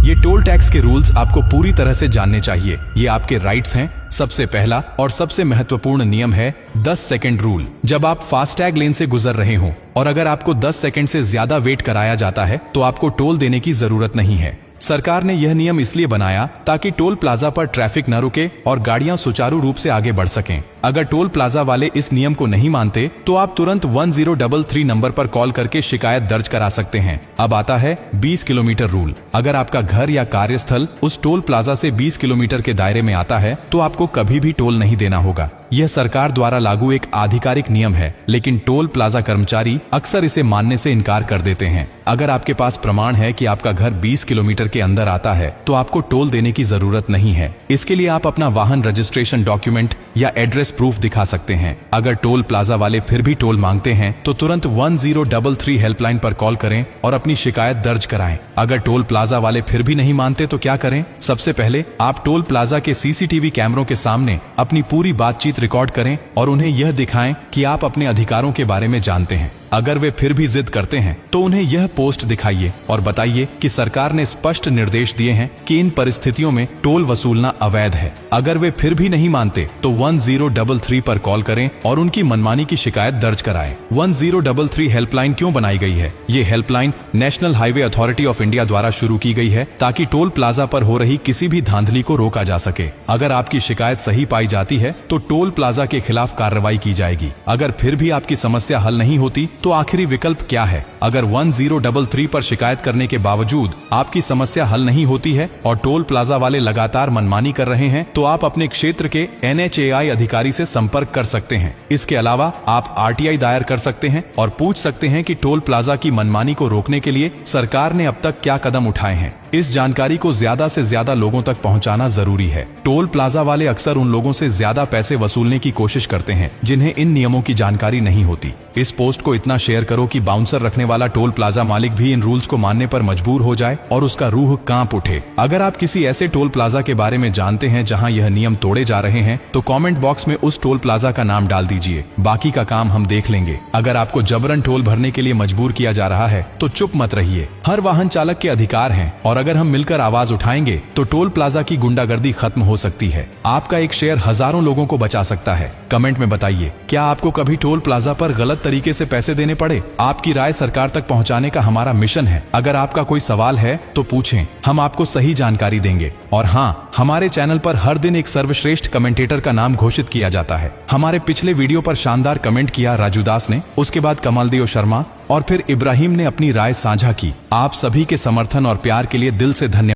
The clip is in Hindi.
ये टोल टैक्स के रूल्स आपको पूरी तरह से जानने चाहिए। ये आपके राइट्स हैं। सबसे पहला और सबसे महत्वपूर्ण नियम है 10 सेकंड रूल। जब आप फास्टैग लेन से गुजर रहे हो और अगर आपको 10 सेकंड से ज्यादा वेट कराया जाता है तो आपको टोल देने की जरूरत नहीं है। सरकार ने यह नियम इसलिए बनाया ताकि टोल प्लाजा पर ट्रैफिक न रुके और गाड़ियां सुचारू रूप से आगे बढ़ सकें। अगर टोल प्लाजा वाले इस नियम को नहीं मानते तो आप तुरंत 1033 नंबर पर कॉल करके शिकायत दर्ज करा सकते हैं। अब आता है 20 किलोमीटर रूल। अगर आपका घर या कार्यस्थल उस टोल प्लाजा से 20 किलोमीटर के दायरे में आता है तो आपको कभी भी टोल नहीं देना होगा। यह सरकार द्वारा लागू एक आधिकारिक नियम है, लेकिन टोल प्लाजा कर्मचारी अक्सर इसे मानने से इनकार कर देते हैं। अगर आपके पास प्रमाण है कि आपका घर 20 किलोमीटर के अंदर आता है तो आपको टोल देने की जरूरत नहीं है। इसके लिए आप अपना वाहन रजिस्ट्रेशन डॉक्यूमेंट या एड्रेस प्रूफ दिखा सकते हैं। अगर टोल प्लाजा वाले फिर भी टोल मांगते हैं तो तुरंत 1033 हेल्पलाइन पर कॉल करें और अपनी शिकायत दर्ज कराएं। अगर टोल प्लाजा वाले फिर भी नहीं मानते तो क्या करें? सबसे पहले आप टोल प्लाजा के सीसीटीवी कैमरों के सामने अपनी पूरी बातचीत रिकॉर्ड करें और उन्हें यह दिखाएं कि आप अपने अधिकारों के बारे में जानते हैं। अगर वे फिर भी जिद करते हैं तो उन्हें यह पोस्ट दिखाइए और बताइए कि सरकार ने स्पष्ट निर्देश दिए हैं कि इन परिस्थितियों में टोल वसूलना अवैध है। अगर वे फिर भी नहीं मानते तो 1033 पर कॉल करें और उनकी मनमानी की शिकायत दर्ज कराएं। 1033 हेल्पलाइन क्यों बनाई गई है? ये helpline national highway authority of India द्वारा शुरू की गई है ताकि टोल प्लाजा पर हो रही किसी भी धांधली को रोका जा सके। अगर आपकी शिकायत सही पाई जाती है तो टोल प्लाजा के खिलाफ कार्रवाई की जाएगी। अगर फिर भी आपकी समस्या हल नहीं होती तो आखिरी विकल्प क्या है? अगर 1033 पर शिकायत करने के बावजूद आपकी समस्या हल नहीं होती है और टोल प्लाजा वाले लगातार मनमानी कर रहे हैं तो आप अपने क्षेत्र के NHAI अधिकारी से संपर्क कर सकते हैं। इसके अलावा आप RTI दायर कर सकते हैं और पूछ सकते हैं कि टोल प्लाजा की मनमानी को रोकने के लिए सरकार ने अब तक क्या कदम उठाए हैं। इस जानकारी को ज्यादा से ज्यादा लोगों तक पहुंचाना जरूरी है। टोल प्लाजा वाले अक्सर उन लोगों से ज्यादा पैसे वसूलने की कोशिश करते हैं जिन्हें इन नियमों की जानकारी नहीं होती। इस पोस्ट को इतना शेयर करो कि बाउंसर रखने वाला टोल प्लाजा मालिक भी इन रूल्स को मानने पर मजबूर हो जाए और उसका रूह कांप उठे। अगर आप किसी ऐसे टोल प्लाजा के बारे में जानते हैं जहां यह नियम तोड़े जा रहे हैं तो कमेंट बॉक्स में उस टोल प्लाजा का नाम डाल दीजिए। बाकी का काम हम देख लेंगे। अगर आपको जबरन टोल भरने के लिए मजबूर किया जा रहा है तो चुप मत रहिए। हर वाहन चालक के अधिकार हैं और अगर हम मिलकर आवाज उठाएंगे तो टोल प्लाजा की गुंडागर्दी खत्म हो सकती है। आपका एक शेयर हजारों लोगों को बचा सकता है। कमेंट में बताइए, क्या आपको कभी टोल प्लाजा पर गलत तरीके से पैसे देने पड़े? आपकी राय सरकार तक पहुंचाने का हमारा मिशन है। अगर आपका कोई सवाल है तो पूछें, हम आपको सही जानकारी देंगे। और हाँ, हमारे चैनल पर हर दिन एक सर्वश्रेष्ठ कमेंटेटर का नाम घोषित किया जाता है। हमारे पिछले वीडियो पर शानदार कमेंट किया राजू दास ने, उसके बाद कमलदेव शर्मा और फिर इब्राहिम ने अपनी राय साझा की। आप सभी के समर्थन और प्यार के लिए दिल से धन्यवाद।